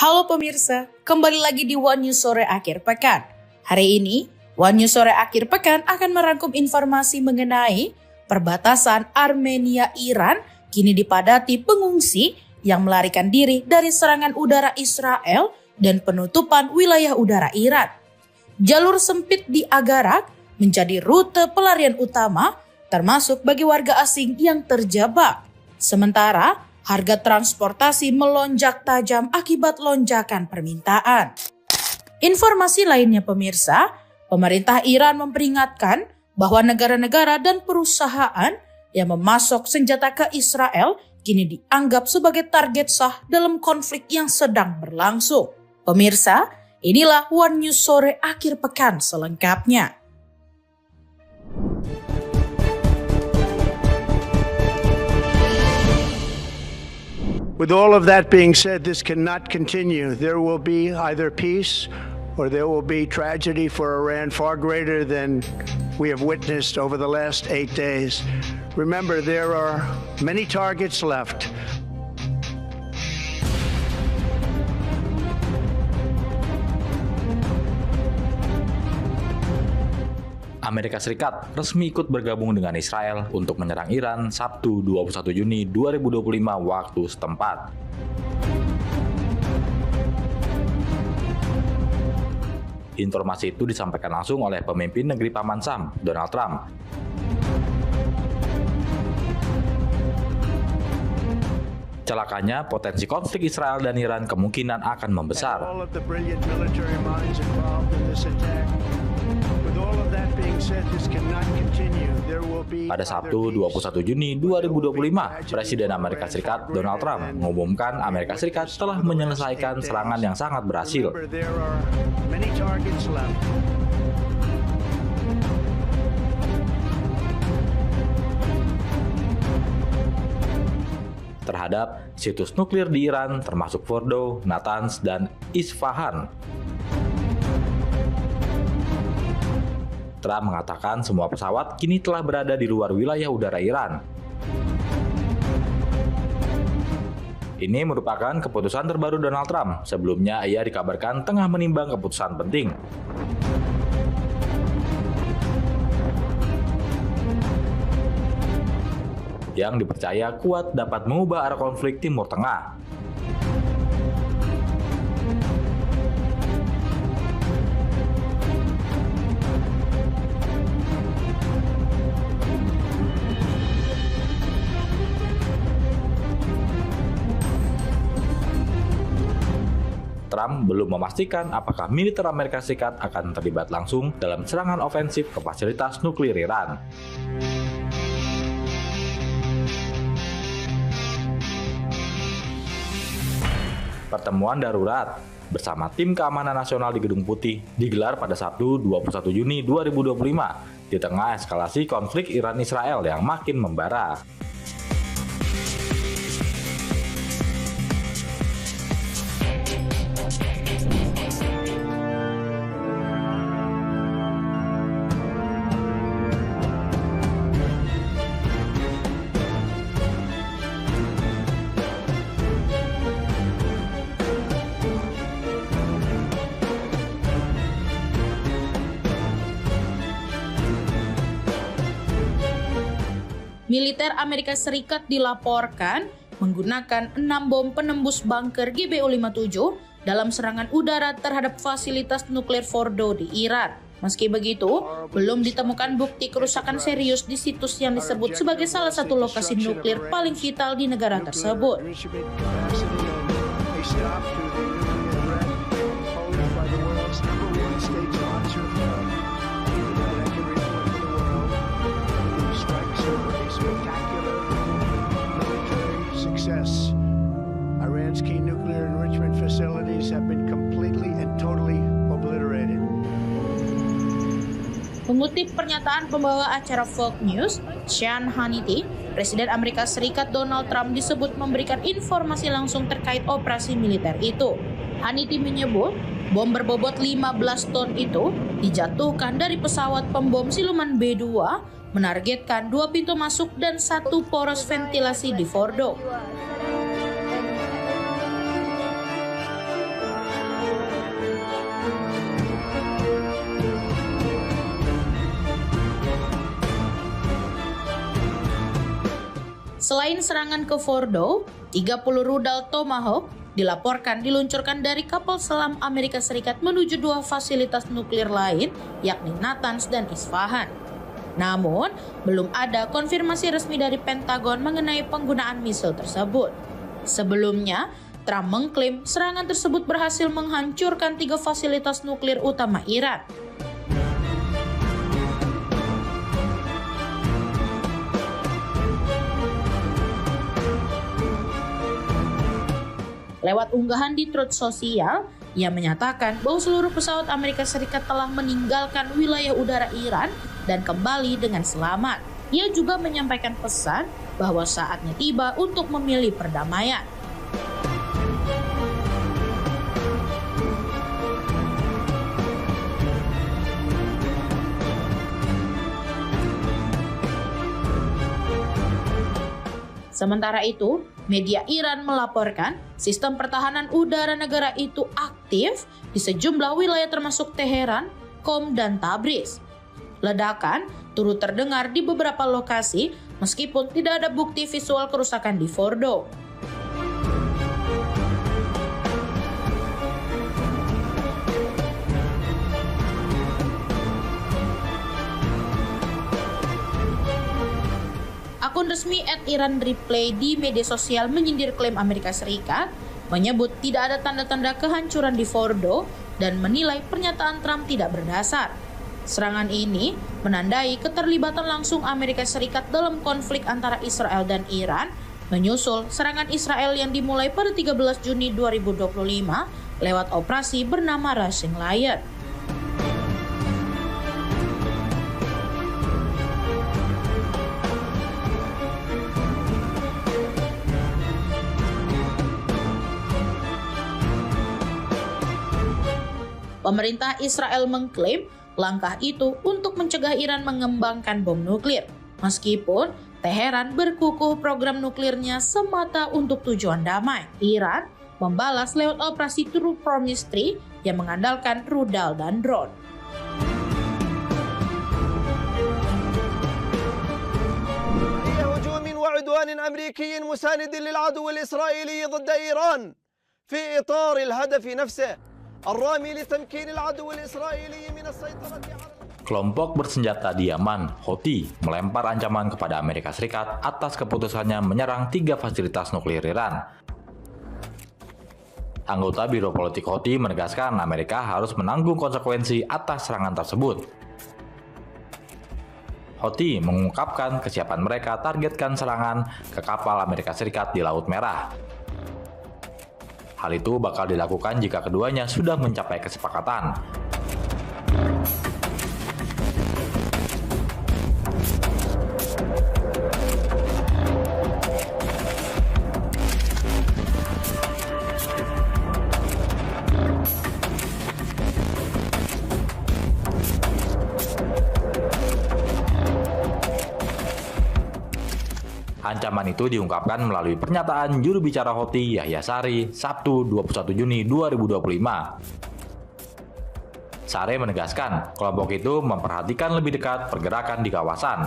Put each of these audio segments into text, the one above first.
Halo pemirsa, kembali lagi di One News Sore Akhir Pekan. Hari ini, One News Sore Akhir Pekan akan merangkum informasi mengenai perbatasan Armenia-Iran kini dipadati pengungsi yang melarikan diri dari serangan udara Israel dan penutupan wilayah udara Iran. Jalur sempit di Agarak menjadi rute pelarian utama termasuk bagi warga asing yang terjebak. Sementara, harga transportasi melonjak tajam akibat lonjakan permintaan. Informasi lainnya pemirsa, pemerintah Iran memperingatkan bahwa negara-negara dan perusahaan yang memasok senjata ke Israel kini dianggap sebagai target sah dalam konflik yang sedang berlangsung. Pemirsa, inilah One News Sore Akhir Pekan selengkapnya. With all of that being said, this cannot continue. There will be either peace or there will be tragedy for Iran far greater than we have witnessed over the last 8 days. Remember, there are many targets left. Amerika Serikat resmi ikut bergabung dengan Israel untuk menyerang Iran Sabtu 21 Juni 2025 waktu setempat. Informasi itu disampaikan langsung oleh pemimpin negeri Paman Sam, Donald Trump. Celakanya, potensi konflik Israel dan Iran kemungkinan akan membesar. Pada Sabtu 21 Juni 2025, Presiden Amerika Serikat Donald Trump mengumumkan Amerika Serikat telah menyelesaikan serangan yang sangat berhasil. Terhadap situs nuklir di Iran termasuk Fordo, Natanz, dan Isfahan. Trump mengatakan semua pesawat kini telah berada di luar wilayah udara Iran. Ini merupakan keputusan terbaru Donald Trump. Sebelumnya ia dikabarkan tengah menimbang keputusan penting. Yang dipercaya kuat dapat mengubah arah konflik Timur Tengah. Trump belum memastikan apakah militer Amerika Serikat akan terlibat langsung dalam serangan ofensif ke fasilitas nuklir Iran. Pertemuan darurat bersama tim keamanan nasional di Gedung Putih digelar pada Sabtu 21 Juni 2025 di tengah eskalasi konflik Iran-Israel yang makin membara. Militer Amerika Serikat dilaporkan menggunakan 6 bom penembus bunker GBU-57 dalam serangan udara terhadap fasilitas nuklir Fordo di Iran. Meski begitu, belum ditemukan bukti kerusakan serius di situs yang disebut sebagai salah satu lokasi nuklir paling vital di negara tersebut. Iran's key nuclear enrichment facilities have been completely and totally obliterated. Mengutip pernyataan pembawa acara Fox News, Sean Hannity, Presiden Amerika Serikat Donald Trump disebut memberikan informasi langsung terkait operasi militer itu. Hannity menyebut bom berbobot 15 ton itu dijatuhkan dari pesawat pembom siluman B-2 menargetkan 2 pintu masuk dan 1 poros ventilasi di Fordo. Selain serangan ke Fordo, 30 rudal Tomahawk dilaporkan diluncurkan dari kapal selam Amerika Serikat menuju dua fasilitas nuklir lain, yakni Natanz dan Isfahan. Namun, belum ada konfirmasi resmi dari Pentagon mengenai penggunaan misil tersebut. Sebelumnya, Trump mengklaim serangan tersebut berhasil menghancurkan 3 fasilitas nuklir utama Iran. Lewat unggahan di Truth Social, ia menyatakan bahwa seluruh pesawat Amerika Serikat telah meninggalkan wilayah udara Iran dan kembali dengan selamat. Ia juga menyampaikan pesan bahwa saatnya tiba untuk memilih perdamaian. Sementara itu, media Iran melaporkan sistem pertahanan udara negara itu aktif di sejumlah wilayah termasuk Teheran, Qom, dan Tabriz. Ledakan turut terdengar di beberapa lokasi meskipun tidak ada bukti visual kerusakan di Fordo. Akun resmi @IranReplay di media sosial menyindir klaim Amerika Serikat, menyebut tidak ada tanda-tanda kehancuran di Fordo dan menilai pernyataan Trump tidak berdasar. Serangan ini menandai keterlibatan langsung Amerika Serikat dalam konflik antara Israel dan Iran, menyusul serangan Israel yang dimulai pada 13 Juni 2025 lewat operasi bernama Rising Lion. Pemerintah Israel mengklaim langkah itu untuk mencegah Iran mengembangkan bom nuklir, meskipun Teheran berkukuh program nuklirnya semata untuk tujuan damai. Iran membalas lewat operasi True Promise 3 yang mengandalkan rudal dan drone. هجوم وعدوان أمريكي مساند للعدو الإسرائيلي ضد إيران في إطار الهدف نفسه الرامي لتمكين العدو الإسرائيلي من السيطرة على Kelompok bersenjata di Yaman, Houthi, melempar ancaman kepada Amerika Serikat atas keputusannya menyerang 3 fasilitas nuklir Iran. Anggota Biro Politik Houthi menegaskan Amerika harus menanggung konsekuensi atas serangan tersebut. Houthi mengungkapkan kesiapan mereka targetkan serangan ke kapal Amerika Serikat di Laut Merah. Hal itu bakal dilakukan jika keduanya sudah mencapai kesepakatan. Ancaman itu diungkapkan melalui pernyataan juru bicara Houthi Yahya Sari, Sabtu 21 Juni 2025. Sari menegaskan kelompok itu memperhatikan lebih dekat pergerakan di kawasan.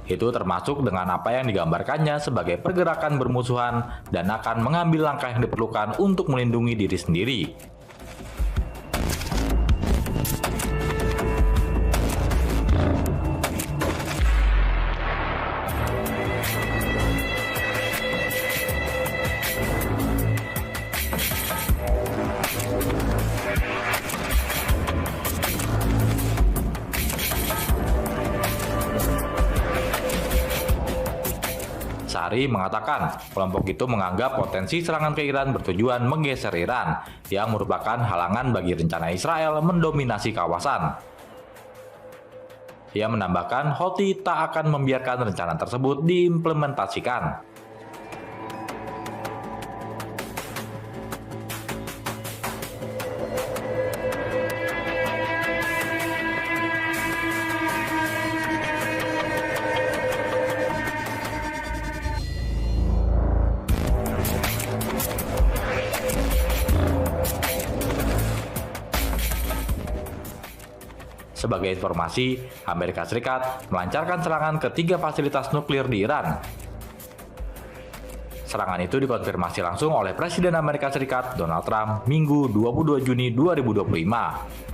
Itu termasuk dengan apa yang digambarkannya sebagai pergerakan bermusuhan dan akan mengambil langkah yang diperlukan untuk melindungi diri sendiri. Sari mengatakan kelompok itu menganggap potensi serangan ke Iran bertujuan menggeser Iran, yang merupakan halangan bagi rencana Israel mendominasi kawasan. Ia menambahkan Houthi tak akan membiarkan rencana tersebut diimplementasikan. Sebagai informasi, Amerika Serikat melancarkan serangan ke 3 fasilitas nuklir di Iran. Serangan itu dikonfirmasi langsung oleh Presiden Amerika Serikat Donald Trump Minggu 22 Juni 2025.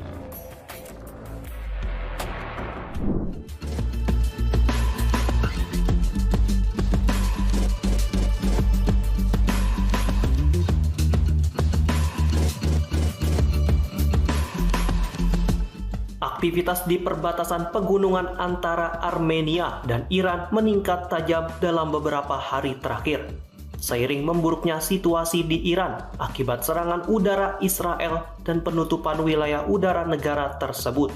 Aktivitas di perbatasan pegunungan antara Armenia dan Iran meningkat tajam dalam beberapa hari terakhir. Seiring memburuknya situasi di Iran akibat serangan udara Israel dan penutupan wilayah udara negara tersebut.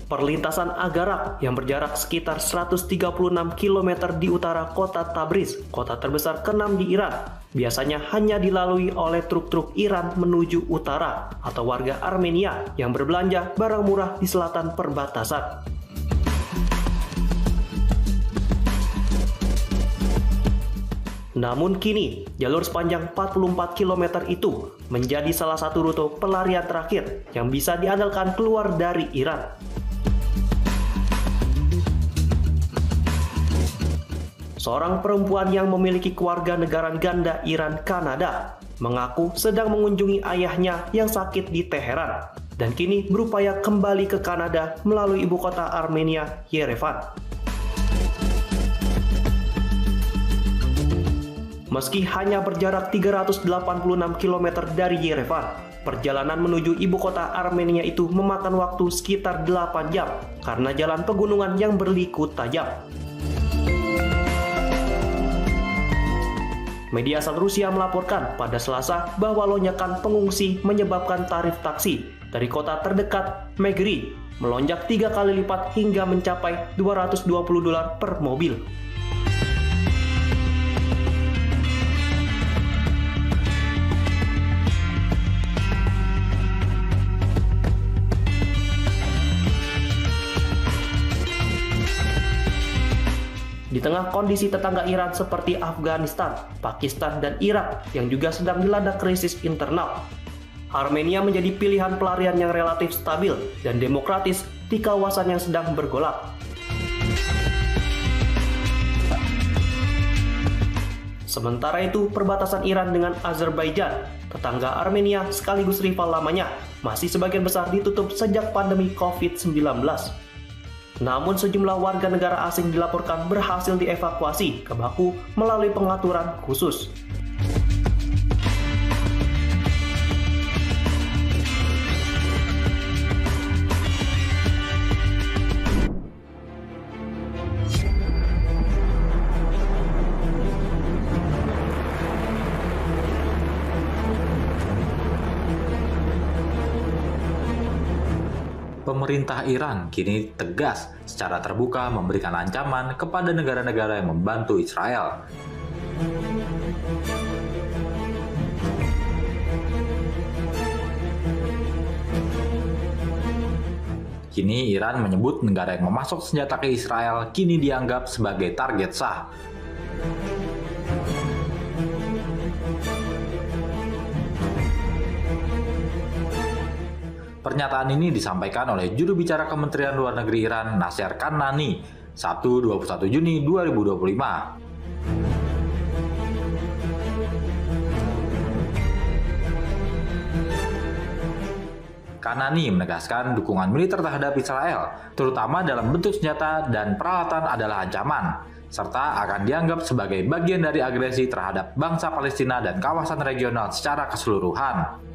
Perlintasan Agarak yang berjarak sekitar 136 km di utara kota Tabriz, kota terbesar ke-6 di Iran, biasanya hanya dilalui oleh truk-truk Iran menuju utara atau warga Armenia yang berbelanja barang murah di selatan perbatasan. Namun kini, jalur sepanjang 44 km itu menjadi salah satu rute pelarian terakhir yang bisa diandalkan keluar dari Iran. Seorang perempuan yang memiliki kewarganegaraan ganda Iran Kanada mengaku sedang mengunjungi ayahnya yang sakit di Teheran dan kini berupaya kembali ke Kanada melalui ibu kota Armenia, Yerevan. Meski hanya berjarak 386 km dari Yerevan, perjalanan menuju ibu kota Armenia itu memakan waktu sekitar 8 jam karena jalan pegunungan yang berliku tajam. Media asal Rusia melaporkan pada Selasa bahwa lonjakan pengungsi menyebabkan tarif taksi dari kota terdekat, Megri, melonjak 3 kali lipat hingga mencapai $220 per mobil. Di tengah kondisi tetangga Iran seperti Afghanistan, Pakistan, dan Irak yang juga sedang dilanda krisis internal, Armenia menjadi pilihan pelarian yang relatif stabil dan demokratis di kawasan yang sedang bergolak. Sementara itu, perbatasan Iran dengan Azerbaijan, tetangga Armenia sekaligus rival lamanya, masih sebagian besar ditutup sejak pandemi COVID-19. Namun sejumlah warga negara asing dilaporkan berhasil dievakuasi ke Baku melalui pengaturan khusus. Pemerintah Iran kini tegas secara terbuka memberikan ancaman kepada negara-negara yang membantu Israel. Kini Iran menyebut negara yang memasok senjata ke Israel kini dianggap sebagai target sah. Pernyataan ini disampaikan oleh juru bicara Kementerian Luar Negeri Iran, Nasser Kanani, Sabtu 21 Juni 2025. Kanani menegaskan dukungan militer terhadap Israel, terutama dalam bentuk senjata dan peralatan adalah ancaman, serta akan dianggap sebagai bagian dari agresi terhadap bangsa Palestina dan kawasan regional secara keseluruhan.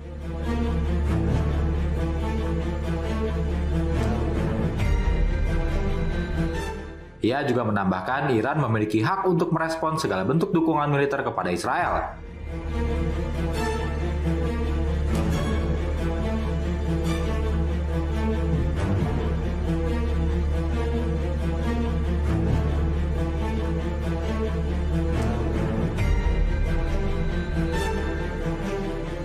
Ia juga menambahkan Iran memiliki hak untuk merespons segala bentuk dukungan militer kepada Israel.